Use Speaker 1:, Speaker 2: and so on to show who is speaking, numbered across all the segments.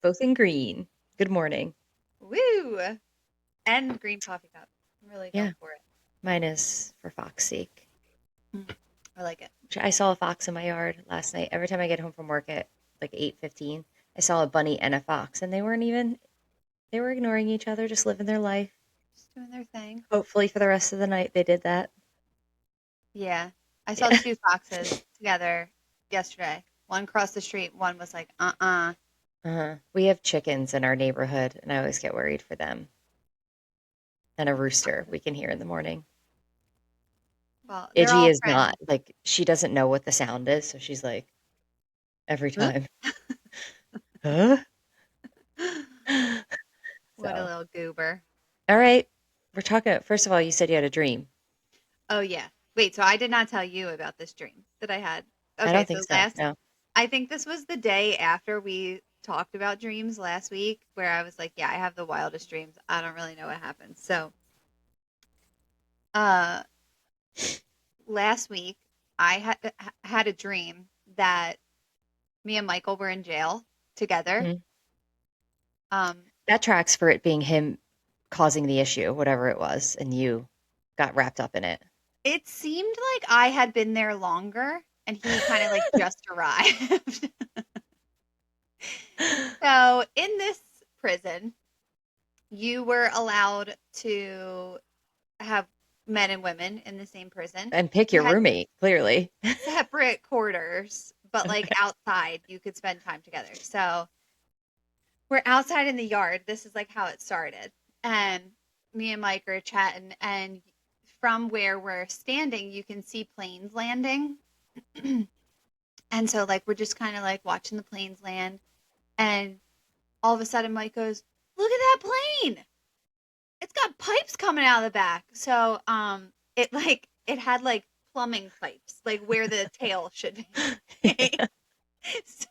Speaker 1: Both in green. Good morning.
Speaker 2: Woo! And green coffee cup. I'm really
Speaker 1: Yeah,
Speaker 2: going for it.
Speaker 1: mine is for fox sake.
Speaker 2: I like it.
Speaker 1: I saw a fox in my yard last night. Every time I get home from work at like 8:15, I saw a bunny and a fox, and they were ignoring each other, just living their life.
Speaker 2: Just doing their thing.
Speaker 1: Hopefully for the rest of the night they did that.
Speaker 2: Yeah. I saw
Speaker 1: Yeah.
Speaker 2: two foxes together yesterday. One crossed the street. One was like, uh-uh.
Speaker 1: We have chickens in our neighborhood, and I always get worried for them. And a rooster we can hear in the morning.
Speaker 2: Well, they're
Speaker 1: Iggy
Speaker 2: all
Speaker 1: is not
Speaker 2: friends.
Speaker 1: like she doesn't know what the sound is, so she's like every
Speaker 2: Huh?
Speaker 1: time, huh?
Speaker 2: What a
Speaker 1: So,
Speaker 2: little goober.
Speaker 1: all right, we're talking. First of all, you said you had a dream.
Speaker 2: Oh, yeah. Wait, so I did not tell you about this dream that I had.
Speaker 1: I
Speaker 2: Okay,
Speaker 1: don't think
Speaker 2: so
Speaker 1: so. No.
Speaker 2: I think this was the day after we talked about dreams last week where I was like, yeah, I have the wildest dreams. I don't really know what happened. So, uh, last week I had a dream that me and Michael were in jail together.
Speaker 1: Mhm.
Speaker 2: Um,
Speaker 1: That tracks for it being him causing the issue, whatever it was, and you got wrapped up in it.
Speaker 2: it seemed like I had been there longer and he kind of like just arrived. So in this prison, you were allowed to have men and women in the same prison.
Speaker 1: And pick
Speaker 2: You
Speaker 1: your
Speaker 2: had
Speaker 1: roommate, clearly.
Speaker 2: separate quarters, but like
Speaker 1: Okay.
Speaker 2: outside you could spend time together. So we're outside in the yard. This is like how it started. And me and Mike are chatting, and from where we're standing, you can see planes landing. And so, like, we're just kind of like watching the planes land. And all of a sudden, Mike goes, "Look at that plane! It's got pipes coming out of the back." So, it had like plumbing pipes, like where the tail should be. So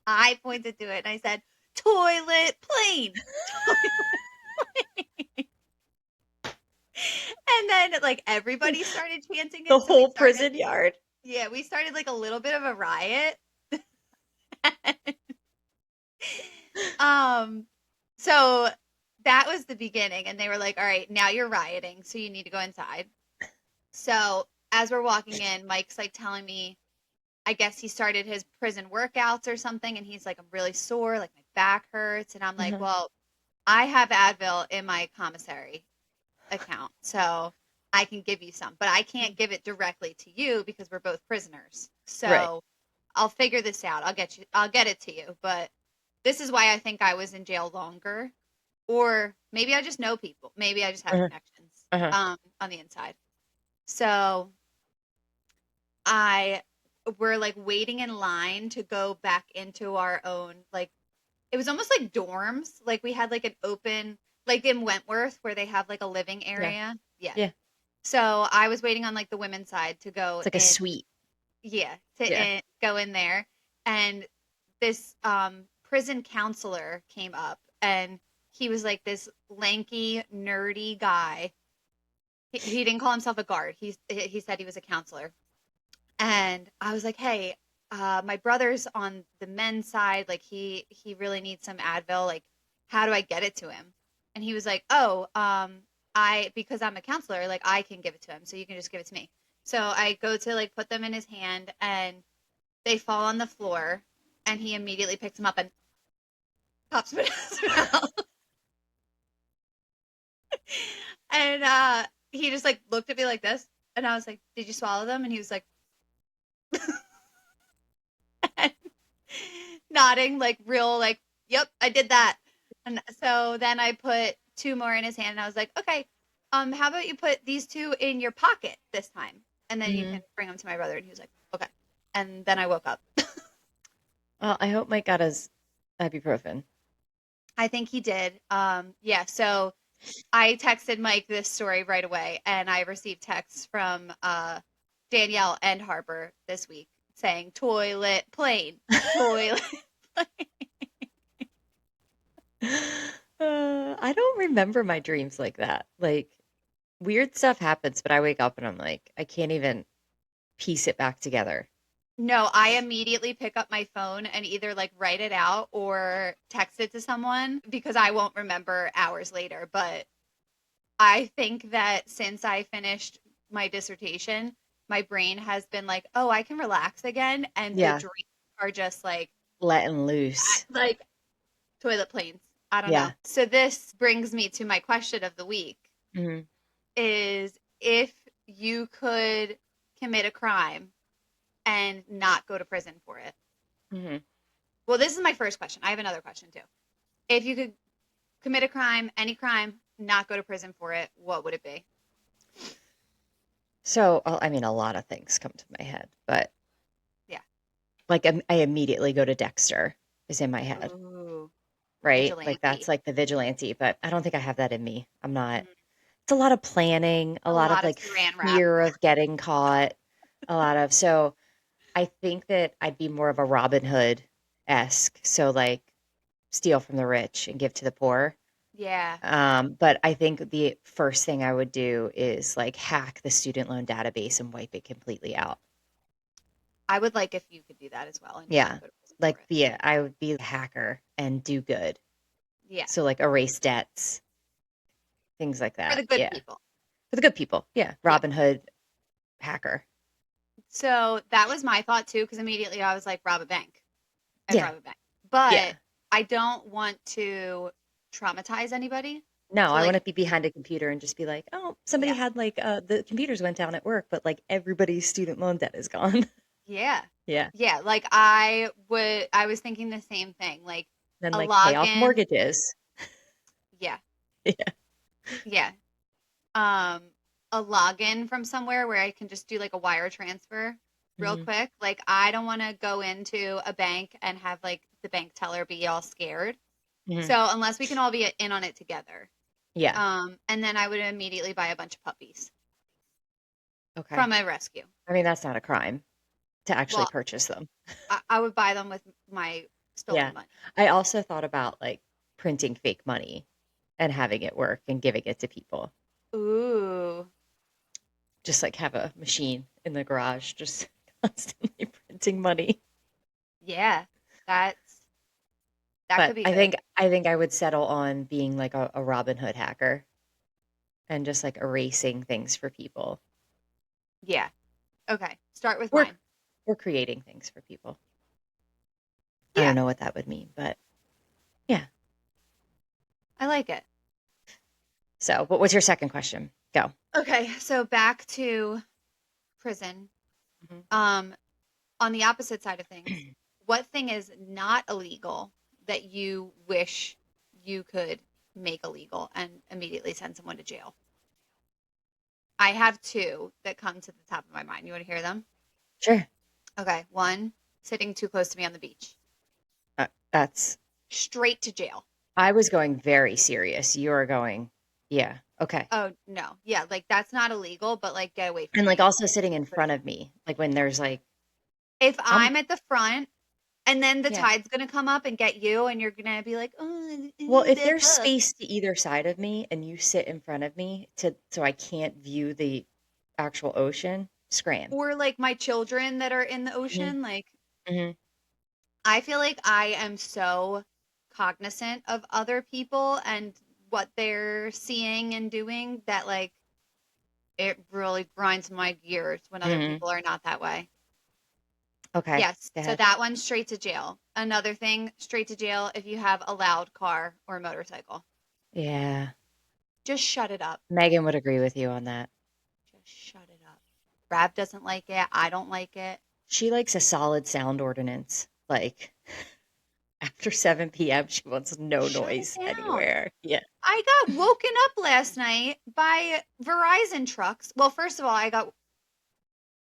Speaker 2: I pointed to it and I said, "Toilet plane, toilet." And then like everybody started chanting
Speaker 1: The
Speaker 2: it. So we
Speaker 1: whole
Speaker 2: started,
Speaker 1: prison yard.
Speaker 2: yeah, we started like a little bit of a riot. um, so that was the beginning. And they were like, all right, now you're rioting. So you need to go inside. So as we're walking in, Mike's like telling me, I guess he started his prison workouts or something. And he's like, I'm really sore. Like my back hurts. And I'm like,
Speaker 1: Uh-huh.
Speaker 2: well, I have Advil in my commissary account. So I can give you some, but I can't give it directly to you because we're both prisoners.
Speaker 1: Right.
Speaker 2: So I'll figure this out. I'll get it to you. But this is why I think I was in jail longer. Or maybe I just know people. Maybe I just have
Speaker 1: Uh-huh.
Speaker 2: connections
Speaker 1: Uh-huh.
Speaker 2: on the inside. So I we're like waiting in line to go back into our own like it was almost like dorms. Like we had like an open like in Wentworth where they have like a living
Speaker 1: Yeah.
Speaker 2: area. Yeah.
Speaker 1: Yeah.
Speaker 2: So I was waiting on like the women's side to go
Speaker 1: It's like a
Speaker 2: in.
Speaker 1: suite.
Speaker 2: Yeah,
Speaker 1: Yeah.
Speaker 2: go in there, and this prison counselor came up, and he was like this lanky, nerdy guy. He didn't call himself a guard. He said he was a counselor, and I was like, hey. My brother's on the men's side. Like he really needs some Advil. Like, how do I get it to him? And he was like, oh, I because I'm a counselor, like I can give it to him. So you can just give it to me. So I go to like put them in his hand and they fall on the floor and he immediately picks them up and pops them in his mouth. And he just like looked at me like this. And I was like, did you swallow them? And he was like nodding, like real, like, yep, I did that. And so then I put two more in his hand and I was like, okay, how about you put these two in your pocket this time? And then you
Speaker 1: Hmm.
Speaker 2: can bring them to my brother. And he was like, okay. And then I woke up.
Speaker 1: Well, I hope Mike got his ibuprofen.
Speaker 2: I think he did. Yeah. So I texted Mike this story right away, and I received texts from Danielle and Harper this week saying toilet plane, toilet plane.
Speaker 1: I don't remember my dreams like that. Like weird stuff happens, but I wake up and I'm like, I can't even piece it back together.
Speaker 2: No, I immediately pick up my phone and either like write it out or text it to someone because I won't remember hours later. But I think that since I finished my dissertation, my brain has been like, oh, I can relax again. And the
Speaker 1: Yeah,
Speaker 2: dreams are just
Speaker 1: letting loose.
Speaker 2: like toilet planes. I don't know.
Speaker 1: Yeah.
Speaker 2: So this brings me to my question of the week
Speaker 1: Hmm.
Speaker 2: is if you could commit a crime and not go to prison for it.
Speaker 1: Hmm.
Speaker 2: Well, this is my first question. I have another question too. If you could commit a crime, any crime, not go to prison for it, what would it be?
Speaker 1: So, I mean, a lot of things come to my head, but
Speaker 2: Yeah.
Speaker 1: like I immediately go to Dexter is in my head,
Speaker 2: Ooh,
Speaker 1: right? Like that's
Speaker 2: vigilante.
Speaker 1: like the vigilante, but I don't think I have that in me. I'm not.
Speaker 2: Mm,
Speaker 1: It's a lot of planning, a
Speaker 2: a
Speaker 1: lot of
Speaker 2: lot of
Speaker 1: like
Speaker 2: saran wrap.
Speaker 1: fear of getting caught, a lot of so I think that I'd be more of a Robin Hood esque. So like steal from the rich and give to the poor.
Speaker 2: Yeah.
Speaker 1: But I think the first thing I would do is like hack the student loan database and wipe it completely out.
Speaker 2: I would like if you could do that as well and not
Speaker 1: Yeah.
Speaker 2: go to prison for
Speaker 1: Like
Speaker 2: it.
Speaker 1: be I would be a hacker and do good.
Speaker 2: Yeah.
Speaker 1: So like erase debts, things like
Speaker 2: For
Speaker 1: that.
Speaker 2: the good
Speaker 1: Yeah.
Speaker 2: people.
Speaker 1: For the good people. Yeah.
Speaker 2: Yeah.
Speaker 1: Robin Hood hacker.
Speaker 2: So that was my thought too, because immediately I was like, rob a bank. I'd
Speaker 1: Yeah.
Speaker 2: rob a bank. But
Speaker 1: Yeah.
Speaker 2: I don't want to traumatize anybody.
Speaker 1: No,
Speaker 2: So
Speaker 1: I want
Speaker 2: like,
Speaker 1: to be behind a computer and just be like, oh, somebody
Speaker 2: yeah.
Speaker 1: had like the computers went down at work, but like everybody's student loan debt is gone.
Speaker 2: Yeah.
Speaker 1: Yeah.
Speaker 2: Yeah. Like I was thinking the same thing. Like
Speaker 1: Then
Speaker 2: a
Speaker 1: like pay off
Speaker 2: login.
Speaker 1: mortgages.
Speaker 2: Yeah.
Speaker 1: Yeah.
Speaker 2: Yeah. Um, a login from somewhere where I can just do like a wire transfer real
Speaker 1: Hmm.
Speaker 2: quick. Like I don't want to go into a bank and have like the bank teller be all scared.
Speaker 1: Hmm.
Speaker 2: So unless we can all be in on it together.
Speaker 1: Yeah.
Speaker 2: And then I would immediately buy a bunch of puppies
Speaker 1: Okay.
Speaker 2: from a rescue.
Speaker 1: I mean, that's not a crime to actually
Speaker 2: Well,
Speaker 1: purchase them.
Speaker 2: I would buy them with my
Speaker 1: Yeah.
Speaker 2: stolen money.
Speaker 1: I also thought about like printing fake money and having it work and giving it to people.
Speaker 2: Ooh,
Speaker 1: Just like have a machine in the garage, just constantly printing money.
Speaker 2: yeah, that's that
Speaker 1: But
Speaker 2: could be good.
Speaker 1: I think I would settle on being like a Robin Hood hacker and just like erasing things for people.
Speaker 2: Yeah. Okay. Start with
Speaker 1: Or
Speaker 2: mine.
Speaker 1: or creating things for people. I don't
Speaker 2: Yeah,
Speaker 1: know what that would mean, but yeah.
Speaker 2: I like it.
Speaker 1: So, but what's your second question? Go.
Speaker 2: Okay, so back to prison.
Speaker 1: Mhm.
Speaker 2: Um, on the opposite side of things, what thing is not illegal that you wish you could make illegal and immediately send someone to jail? I have two that come to the top of my mind. You want to hear them?
Speaker 1: Sure.
Speaker 2: Okay, one, sitting too close to me on the beach.
Speaker 1: That's
Speaker 2: Straight to jail.
Speaker 1: I was going very serious. You're going, yeah, okay.
Speaker 2: Oh, no. Yeah, like that's not illegal, but like get away from
Speaker 1: And like
Speaker 2: me.
Speaker 1: also sitting in front of me, like when there's like,
Speaker 2: If
Speaker 1: I'm,
Speaker 2: I'm at the front and then the
Speaker 1: yeah.
Speaker 2: tide's going to come up and get you and you're going to be like, "Oh,
Speaker 1: Well, if
Speaker 2: back
Speaker 1: there's
Speaker 2: up."
Speaker 1: space to either side of me and you sit in front of me to so I can't view the actual ocean, scram.
Speaker 2: Or like my children that are in the
Speaker 1: Hmm.
Speaker 2: ocean, like
Speaker 1: Hmm.
Speaker 2: I feel like I am so cognizant of other people and what they're seeing and doing that like it really grinds my gears when other
Speaker 1: Hmm.
Speaker 2: people are not that way.
Speaker 1: Okay,
Speaker 2: Yes,
Speaker 1: go
Speaker 2: so
Speaker 1: ahead.
Speaker 2: that one's straight to jail. Another thing, straight to jail if you have a loud car or motorcycle.
Speaker 1: Yeah,
Speaker 2: Just shut it up.
Speaker 1: Megan would agree with you on that.
Speaker 2: Just shut it up. Rab doesn't like it. I don't like it.
Speaker 1: She likes a solid sound ordinance. Like after 7 p.m., she wants no
Speaker 2: Shut it
Speaker 1: noise
Speaker 2: down.
Speaker 1: anywhere. Yeah.
Speaker 2: I got woken up last night by Verizon trucks. Well, first of all, I got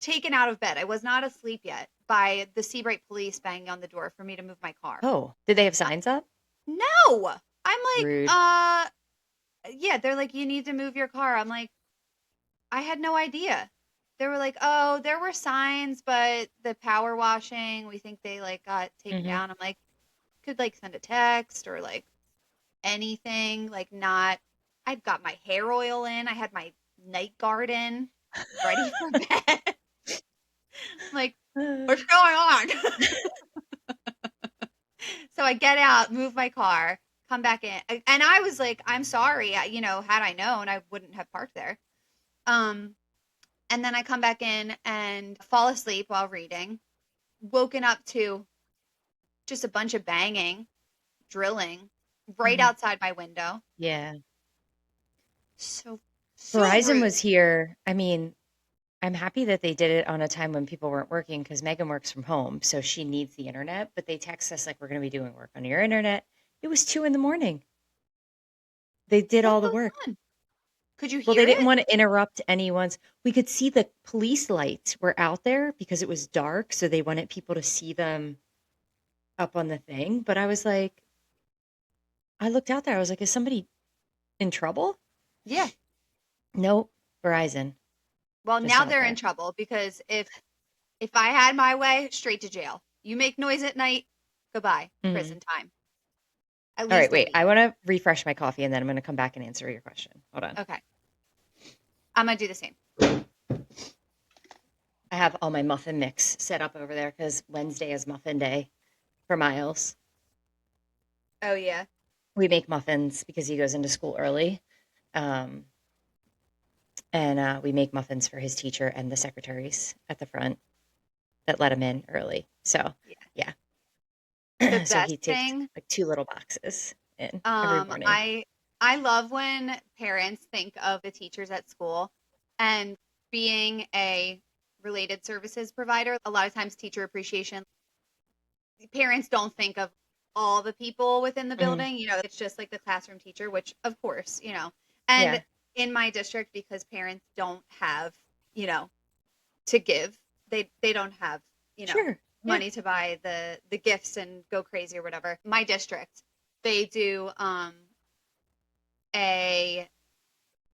Speaker 2: taken out of bed. I was not asleep yet by the Seabright police banging on the door for me to move my car.
Speaker 1: Oh, did they have
Speaker 2: Uh,
Speaker 1: signs up?
Speaker 2: no. I'm like,
Speaker 1: Rude.
Speaker 2: yeah, they're like, you need to move your car. I'm like, I had no idea. They were like, oh, there were signs, but the power washing, we think they like got taken
Speaker 1: Hmm.
Speaker 2: down. I'm like, could like send a text or like anything, like not. I'd got my hair oil in. I had my night guard in, ready for bed. Like, What's going on? So I get out, move my car, come back in, and I was like, I'm sorry. Had I known, I wouldn't have parked there. Um, and then I come back in and fall asleep while reading. Woken up to just a bunch of banging, drilling right
Speaker 1: Mhm.
Speaker 2: outside my window.
Speaker 1: Yeah.
Speaker 2: So so
Speaker 1: Verizon
Speaker 2: rude.
Speaker 1: was here. I mean, I'm happy that they did it on a time when people weren't working because Megan works from home, so she needs the internet. But they text us like we're going to be doing work on your internet. It was 2 in the morning. They did
Speaker 2: What
Speaker 1: all the
Speaker 2: goes
Speaker 1: work.
Speaker 2: on? Could you
Speaker 1: Well, they
Speaker 2: hear
Speaker 1: didn't
Speaker 2: it?
Speaker 1: want to interrupt anyone's. We could see the police lights were out there because it was dark, so they wanted people to see them up on the thing. But I was like, I looked out there. I was like, is somebody in trouble?
Speaker 2: Yeah.
Speaker 1: Nope, Verizon
Speaker 2: Well,
Speaker 1: just
Speaker 2: now
Speaker 1: out
Speaker 2: they're in
Speaker 1: there.
Speaker 2: trouble because if I had my way, straight to jail. You make noise at night, goodbye,
Speaker 1: Mhm.
Speaker 2: prison time. At
Speaker 1: All right,
Speaker 2: least a
Speaker 1: wait.
Speaker 2: week.
Speaker 1: I want to refresh my coffee and then I'm going to come back and answer your question. Hold on.
Speaker 2: Okay. I'm gonna do the same.
Speaker 1: I have all my muffin mix set up over there because Wednesday is muffin day for Miles.
Speaker 2: Oh yeah.
Speaker 1: We make muffins because he goes into school early. Um, and we make muffins for his teacher and the secretaries at the front that let him in early. So,
Speaker 2: Yeah.
Speaker 1: yeah.
Speaker 2: The
Speaker 1: So he
Speaker 2: best
Speaker 1: takes
Speaker 2: thing,
Speaker 1: like 2 little boxes in every morning.
Speaker 2: I love when parents think of the teachers at school, and being a related services provider, a lot of times teacher appreciation, parents don't think of all the people within the
Speaker 1: Mhm.
Speaker 2: building. It's just like the classroom teacher, which of course. And
Speaker 1: Yeah,
Speaker 2: in my district, because parents don't have, you know, to give, they don't have, you know,
Speaker 1: sure. Yeah.
Speaker 2: money to buy the gifts and go crazy or whatever. My district, they do a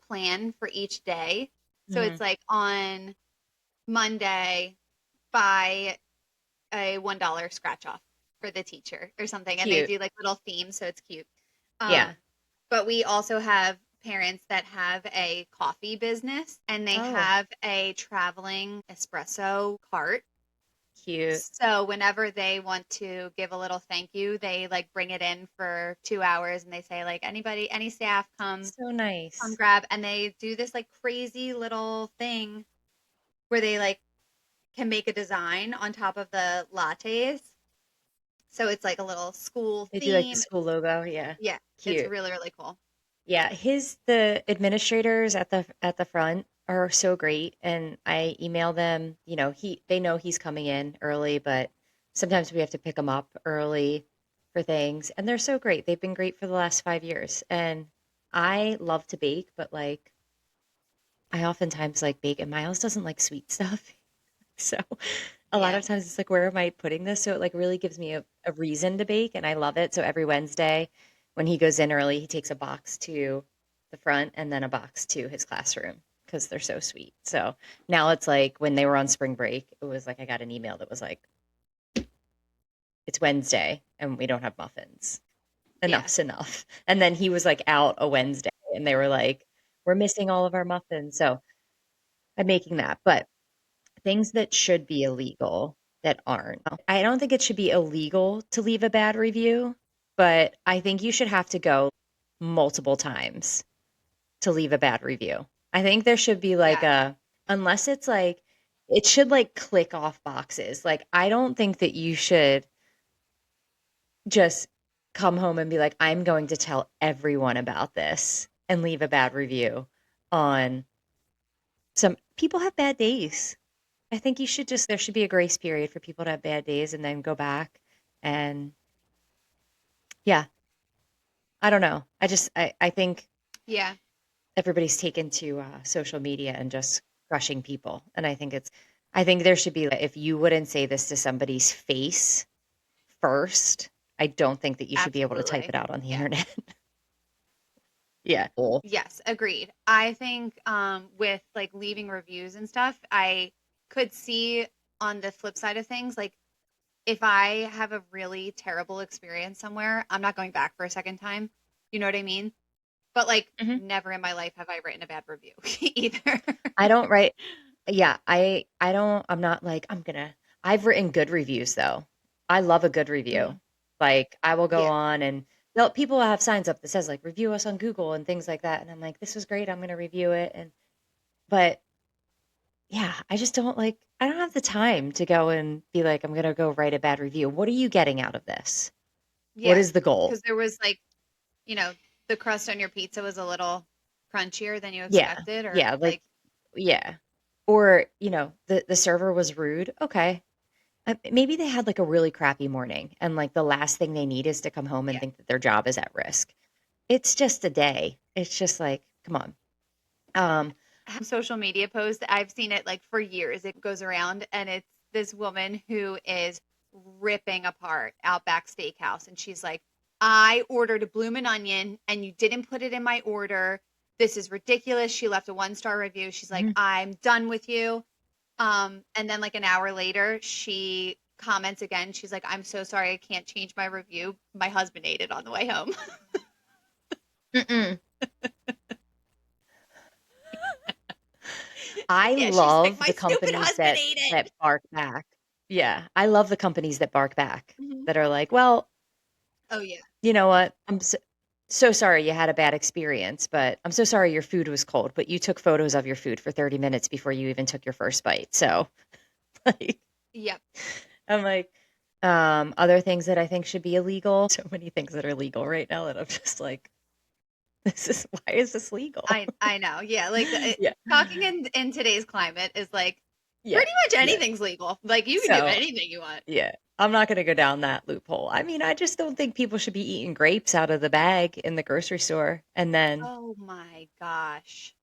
Speaker 2: plan for each day. So
Speaker 1: Hmm.
Speaker 2: it's like on Monday, buy a $1 scratch off for the teacher or something. And they
Speaker 1: Cute.
Speaker 2: do like little themes, so it's cute.
Speaker 1: Yeah.
Speaker 2: But we also have parents that have a coffee business and they
Speaker 1: Oh,
Speaker 2: have a traveling espresso cart.
Speaker 1: cute.
Speaker 2: So whenever they want to give a little thank you, they like bring it in for 2 hours and they say like anybody, any staff
Speaker 1: So
Speaker 2: come
Speaker 1: nice.
Speaker 2: grab, and they do this like crazy little thing where they like can make a design on top of the lattes. So it's like a little school
Speaker 1: They do like the
Speaker 2: theme.
Speaker 1: school logo. Yeah.
Speaker 2: Yeah, it's
Speaker 1: Cute.
Speaker 2: really, really cool.
Speaker 1: Yeah, the administrators at the front are so great and I email them, they know he's coming in early, but sometimes we have to pick him up early for things and they're so great. They've been great for the last 5 years. And I love to bake, but like I oftentimes like bake and Miles doesn't like sweet stuff. So a lot
Speaker 2: Yeah.
Speaker 1: of times it's like, where am I putting this? So it like really gives me a reason to bake and I love it. So every Wednesday when he goes in early, he takes a box to the front and then a box to his classroom because they're so sweet. So now it's like when they were on spring break, it was like I got an email that was like, it's Wednesday and we don't have muffins.
Speaker 2: Yeah.
Speaker 1: Enough's enough. And then he was like out a Wednesday and they were like, we're missing all of our muffins. So I'm making that. But things that should be illegal that aren't. I don't think it should be illegal to leave a bad review, but I think you should have to go multiple times to leave a bad review. I think there should be like
Speaker 2: Yeah.
Speaker 1: unless it's like, it should like click off boxes. Like, I don't think that you should just come home and be like, I'm going to tell everyone about this and leave a bad review on some people have bad days. I think there should be a grace period for people to have bad days and then go back and yeah, I don't know. I think
Speaker 2: Yeah.
Speaker 1: everybody's taken to social media and just crushing people. And I think there should be, like, if you wouldn't say this to somebody's face first, I don't think that you should be able to type
Speaker 2: Absolutely.
Speaker 1: it out on the
Speaker 2: Yeah.
Speaker 1: internet. Yeah. Cool.
Speaker 2: Yes, agreed. I think with like leaving reviews and stuff, I could see on the flip side of things, like if I have a really terrible experience somewhere, I'm not going back for a second time. You know what I mean? But like
Speaker 1: Mhm.
Speaker 2: never in my life have I written a bad review either.
Speaker 1: I don't write. Yeah, I don't. I'm not like I've written good reviews though. I love a good review.
Speaker 2: Mhm.
Speaker 1: Like I will go
Speaker 2: Yeah.
Speaker 1: on and people will have signs up that says like review us on Google and things like that. And I'm like, this was great. I'm going to review it. And but yeah, I just don't like. I don't have the time to go and be like, I'm going to go write a bad review. What are you getting out of this? What
Speaker 2: Yeah.
Speaker 1: is the goal?
Speaker 2: Because there was like, you know, the crust on your pizza was a little crunchier than you
Speaker 1: Yeah,
Speaker 2: expected, or
Speaker 1: yeah, like
Speaker 2: like,
Speaker 1: yeah. Or the server was rude. Okay, maybe they had like a really crappy morning, and like the last thing they need is to come home and
Speaker 2: yeah.
Speaker 1: think that their job is at risk. It's just a day. It's just like, come on. Um,
Speaker 2: Social media post. I've seen it like for years. It goes around and it's this woman who is ripping apart Outback Steakhouse. And she's like, I ordered a bloomin' onion and you didn't put it in my order. This is ridiculous. She left a 1-star review. She's like,
Speaker 1: mhm.
Speaker 2: I'm done with you. And then like an hour later, she comments again. She's like, I'm so sorry. I can't change my review. My husband ate it on the way home.
Speaker 1: Mm-mm. I
Speaker 2: Yeah, she's like,
Speaker 1: love
Speaker 2: my
Speaker 1: the
Speaker 2: stupid
Speaker 1: companies
Speaker 2: husband
Speaker 1: that
Speaker 2: ate it.
Speaker 1: that bark back. Yeah, I love the companies that bark back
Speaker 2: Mhm.
Speaker 1: that are like, "Well,
Speaker 2: Oh, yeah.
Speaker 1: you know what? I'm so sorry you had a bad experience, but I'm so sorry your food was cold, but you took photos of your food for 30 minutes before you even took your first bite." So, like,
Speaker 2: Yep.
Speaker 1: I'm like, other things that I think should be illegal. So many things that are legal right now that I'm just like, why is this legal?
Speaker 2: I know. Yeah, like
Speaker 1: Yeah.
Speaker 2: talking in today's climate is like
Speaker 1: Yeah.
Speaker 2: pretty much
Speaker 1: Yeah.
Speaker 2: anything's legal. Like you can do
Speaker 1: So,
Speaker 2: anything you want.
Speaker 1: yeah, I'm not gonna go down that loophole. I mean, I just don't think people should be eating grapes out of the bag in the grocery store and then,
Speaker 2: Oh my gosh.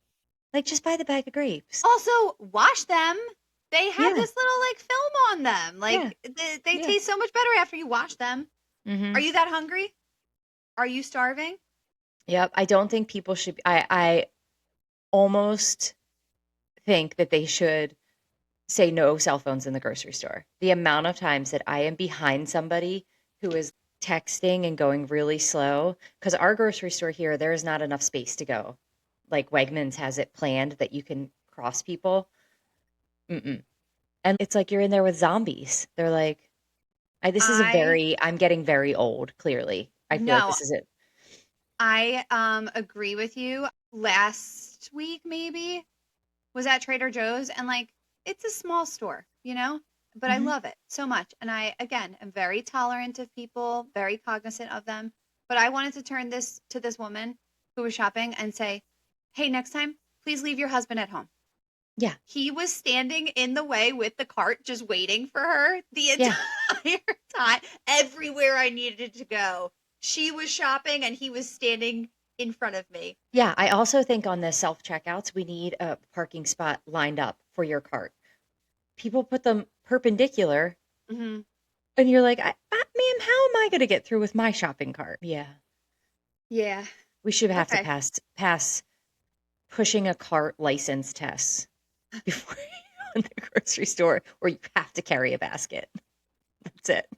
Speaker 1: like, just buy the bag of grapes.
Speaker 2: Also, wash them. They have
Speaker 1: Yeah,
Speaker 2: this little like film on them.
Speaker 1: yeah,
Speaker 2: Like they
Speaker 1: yeah.
Speaker 2: taste so much better after you wash them. Are
Speaker 1: Mhm.
Speaker 2: you that hungry? Are you starving?
Speaker 1: Yep, I don't think people should I almost think that they should say no cell phones in the grocery store. The amount of times that I am behind somebody who is texting and going really slow, because our grocery store here, there is not enough space to go. Like Wegmans has it planned that you can cross people. Mm-mm. And it's like you're in there with zombies. They're like, this is
Speaker 2: I
Speaker 1: I'm getting very old, clearly. I feel like
Speaker 2: no,
Speaker 1: this is it.
Speaker 2: I agree with you. Last week maybe was at Trader Joe's and like it's a small store, but I
Speaker 1: Hmm.
Speaker 2: love it so much. And I again am very tolerant of people, very cognizant of them. But I wanted to turn this to this woman who was shopping and say, "Hey, next time, please leave your husband at home."
Speaker 1: Yeah.
Speaker 2: He was standing in the way with the cart just waiting for her the
Speaker 1: Yeah.
Speaker 2: entire time. Everywhere I needed to go. She was shopping and he was standing in front of me.
Speaker 1: Yeah. I also think on the self checkouts, we need a parking spot lined up for your cart. People put them perpendicular,
Speaker 2: Hmm.
Speaker 1: and you're like, ma'am, how am I going to get through with my shopping cart? Yeah.
Speaker 2: Yeah.
Speaker 1: We should have to
Speaker 2: Okay.
Speaker 1: pass pushing a cart license test before you go in the grocery store, or you have to carry a basket. That's it.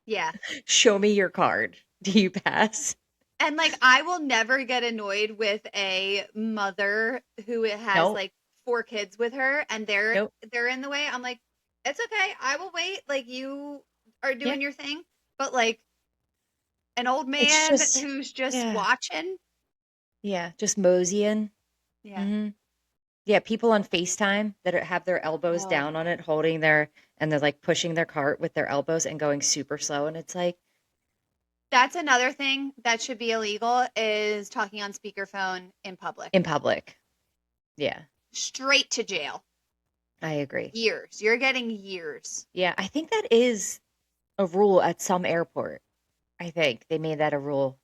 Speaker 2: Yeah.
Speaker 1: Show me your card. Do you pass?
Speaker 2: And like I will never get annoyed with a mother who has
Speaker 1: Nope.
Speaker 2: like 4 kids with her and they're
Speaker 1: Nope.
Speaker 2: they're in the way. I'm like, it's okay. I will wait. Like you are
Speaker 1: Yeah.
Speaker 2: doing your thing. But like an old
Speaker 1: It's
Speaker 2: man
Speaker 1: just,
Speaker 2: who's just
Speaker 1: yeah.
Speaker 2: watching.
Speaker 1: Yeah. Just moseying.
Speaker 2: Yeah.
Speaker 1: Hmm. Yeah. People on FaceTime that have their elbows
Speaker 2: Oh,
Speaker 1: down on it, holding and they're like pushing their cart with their elbows and going super slow. And it's like,
Speaker 2: that's another thing that should be illegal is talking on speakerphone in public.
Speaker 1: in public. Yeah.
Speaker 2: Straight to jail.
Speaker 1: I agree.
Speaker 2: Years. You're getting years.
Speaker 1: Yeah. I think that is a rule at some airport. I think they made that a rule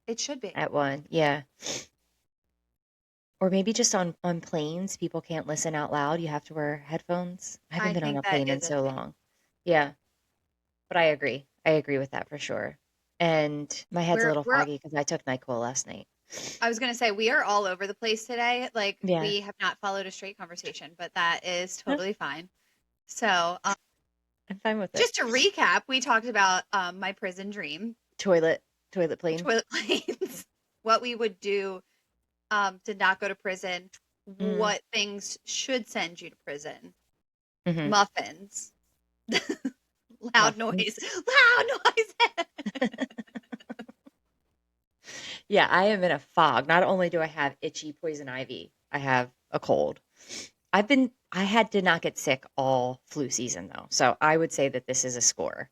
Speaker 2: It should be.
Speaker 1: at one. Yeah. Or maybe just on planes, people can't listen out loud. You have to wear headphones. I haven't
Speaker 2: I
Speaker 1: been on
Speaker 2: think
Speaker 1: a
Speaker 2: that
Speaker 1: plane in
Speaker 2: is a
Speaker 1: so
Speaker 2: thing.
Speaker 1: long. Yeah, but I agree. I agree with that for sure. And my head's a little
Speaker 2: We're
Speaker 1: foggy because I took NyQuil last night.
Speaker 2: I was gonna say we are all over the place today. Like
Speaker 1: Yeah.
Speaker 2: we have not followed a straight conversation, but that is
Speaker 1: Huh,
Speaker 2: totally fine. So,
Speaker 1: I'm fine with it.
Speaker 2: just to recap, we talked about my prison dream,
Speaker 1: Toilet, toilet plane.
Speaker 2: toilet planes, what we would do to not go to prison,
Speaker 1: Mm,
Speaker 2: what things should send you to prison,
Speaker 1: hmm.
Speaker 2: muffins. Loud noise.
Speaker 1: Muffins.
Speaker 2: Loud noise.
Speaker 1: Yeah, I am in a fog. Not only do I have itchy poison ivy, I have a cold. I had to not get sick all flu season though. So I would say that this is a score.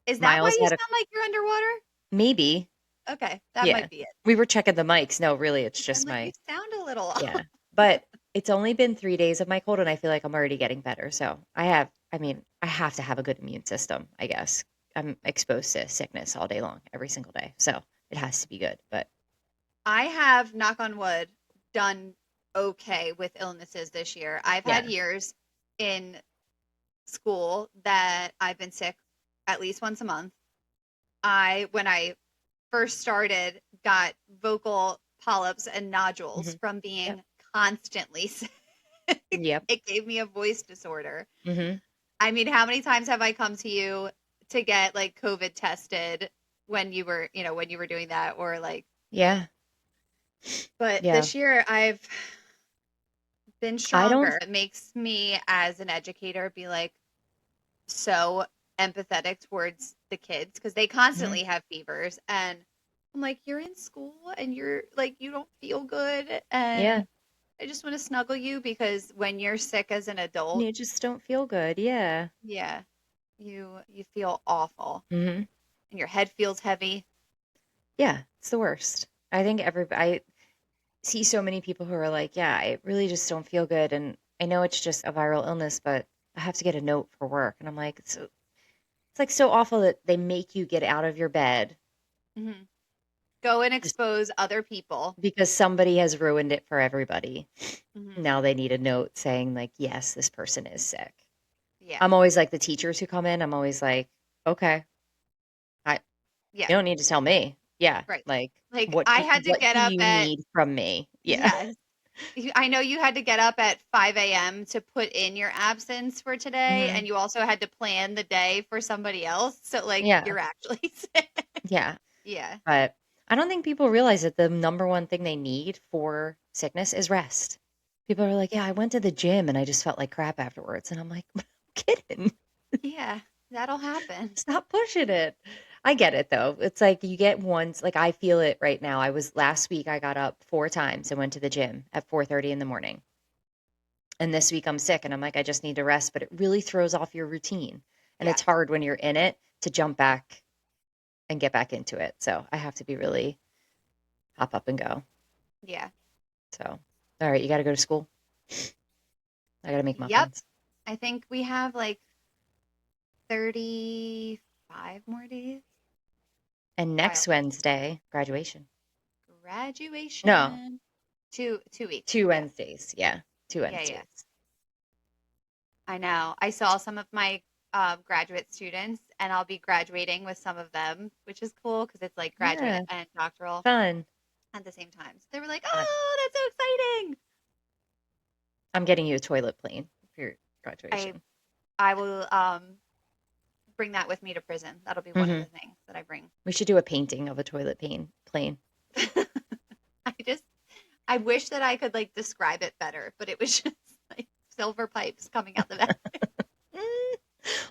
Speaker 2: Is that why
Speaker 1: Miles
Speaker 2: you
Speaker 1: had a
Speaker 2: sound like you're underwater?
Speaker 1: maybe.
Speaker 2: Okay, that
Speaker 1: Yeah.
Speaker 2: might be it.
Speaker 1: We were checking the mics. No, really, it's
Speaker 2: 'Cause I'm
Speaker 1: just
Speaker 2: like, you
Speaker 1: my,
Speaker 2: sound a little
Speaker 1: yeah.
Speaker 2: off.
Speaker 1: But it's only been 3 days of my cold and I feel like I'm already getting better. So I mean, I have to have a good immune system, I guess. I'm exposed to sickness all day long, every single day. So it has to be good. But
Speaker 2: I have, knock on wood, done okay with illnesses this year. I've had
Speaker 1: yeah.
Speaker 2: years in school that I've been sick at least once a month. When I first started, got vocal polyps and nodules
Speaker 1: Hmm.
Speaker 2: from
Speaker 1: Yep.
Speaker 2: being constantly sick.
Speaker 1: Yep.
Speaker 2: It gave me a voice disorder.
Speaker 1: Hmm.
Speaker 2: I mean, how many times have I come to you to get like COVID tested when you were, when you were doing that or like,
Speaker 1: Yeah.
Speaker 2: but
Speaker 1: Yeah.
Speaker 2: this year I've been
Speaker 1: I don't,
Speaker 2: stronger. It makes me as an educator be like so empathetic towards the kids because they
Speaker 1: mhm.
Speaker 2: constantly have fevers and I'm like, you're in school and you're like you don't feel good
Speaker 1: Yeah.
Speaker 2: and I just want to snuggle you because when you're sick as an adult,
Speaker 1: You just don't feel good. Yeah.
Speaker 2: yeah, you feel awful
Speaker 1: Hmm.
Speaker 2: and your head feels heavy.
Speaker 1: Yeah. It's the worst. I think I see so many people who are like, yeah, I really just don't feel good. And I know it's just a viral illness, but I have to get a note for work. And I'm like, it's like so awful that they make you get out of your bed
Speaker 2: Hmm. Go and
Speaker 1: just
Speaker 2: expose other people.
Speaker 1: because somebody has ruined it for everybody.
Speaker 2: Hmm.
Speaker 1: Now they need a note saying, like, yes, this person is sick.
Speaker 2: Yeah,
Speaker 1: I'm always like the teachers who come in, I'm always like, okay, I
Speaker 2: yeah,
Speaker 1: you don't need to tell me. Yeah.
Speaker 2: right.
Speaker 1: Like,
Speaker 2: Like I had to
Speaker 1: what
Speaker 2: get
Speaker 1: do
Speaker 2: up
Speaker 1: you
Speaker 2: at
Speaker 1: need from me? Yeah.
Speaker 2: yes. I know you had to get up at 5 a.m. to put in your absence for today,
Speaker 1: Hmm.
Speaker 2: and you also had to plan the day for somebody else. So, like,
Speaker 1: Yeah.
Speaker 2: you're actually sick.
Speaker 1: Yeah.
Speaker 2: Yeah.
Speaker 1: But I don't think people realize that the number one thing they need for sickness is rest. People are like, yeah, I went to the gym and I just felt like crap afterwards. And I'm like, I'm kidding.
Speaker 2: Yeah. That'll happen.
Speaker 1: Stop pushing it. I get it though. It's like you get once, like I feel it right now. I was last week, I got up 4 times and went to the gym at 4:30 in the morning. And this week I'm sick and I'm like, I just need to rest. But it really throws off your routine. And it's
Speaker 2: Yes.
Speaker 1: hard when you're in it to jump back and get back into it. So I have to be really hop up and go.
Speaker 2: Yeah.
Speaker 1: So, all right, you got to go to school. I got to make
Speaker 2: Yep.
Speaker 1: muffins.
Speaker 2: I think we have like 35 more days.
Speaker 1: And
Speaker 2: Wild.
Speaker 1: next Wednesday, graduation. No,
Speaker 2: Graduation. 2 weeks.
Speaker 1: two
Speaker 2: Yeah.
Speaker 1: Wednesdays. Yeah, two
Speaker 2: Yeah. Yeah.
Speaker 1: Wednesdays.
Speaker 2: I know. I saw some of my graduate students, and I'll be graduating with some of them, which is cool because it's like graduate
Speaker 1: Yeah,
Speaker 2: and doctoral
Speaker 1: fun.
Speaker 2: at the same time. So they were like,
Speaker 1: I-
Speaker 2: "Oh, that's so exciting!"
Speaker 1: I'm getting you a toilet plane for your
Speaker 2: I
Speaker 1: graduation.
Speaker 2: I will bring that with me to prison. That'll be one of
Speaker 1: Hmm.
Speaker 2: the things that I bring.
Speaker 1: We should do a painting of a toilet plane.
Speaker 2: I just I wish that I could like describe it better, but it was just like silver pipes coming out the back.
Speaker 1: Mm,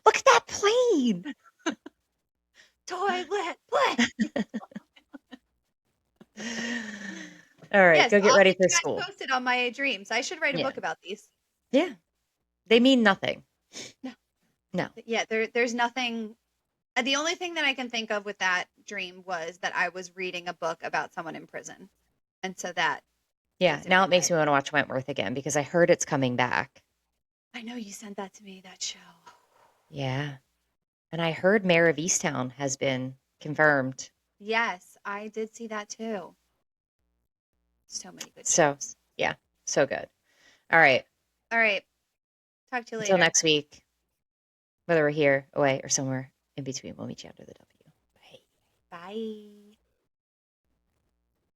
Speaker 1: look at that plane.
Speaker 2: Toilet play.
Speaker 1: All right,
Speaker 2: Yes,
Speaker 1: go get
Speaker 2: I'll
Speaker 1: ready
Speaker 2: keep
Speaker 1: for
Speaker 2: you guys
Speaker 1: school.
Speaker 2: posted on my dreams. I should write a
Speaker 1: Yeah,
Speaker 2: book about these.
Speaker 1: yeah. They mean nothing.
Speaker 2: No,
Speaker 1: No.
Speaker 2: yeah, there's nothing. The only thing that I can think of with that dream was that I was reading a book about someone in prison, and so that
Speaker 1: Yeah.
Speaker 2: is in
Speaker 1: Now
Speaker 2: my
Speaker 1: it makes
Speaker 2: head.
Speaker 1: me want to watch Wentworth again because I heard it's coming back.
Speaker 2: I know you sent that to me. That show.
Speaker 1: Yeah. And I heard Mayor of Easttown has been confirmed.
Speaker 2: Yes, I did see that too. So many good
Speaker 1: So,
Speaker 2: shows.
Speaker 1: yeah, so good. All right.
Speaker 2: All right, talk to you
Speaker 1: Until
Speaker 2: later.
Speaker 1: next week, whether we're here, away, or somewhere in between, we'll meet you under the W. Bye.
Speaker 2: Bye.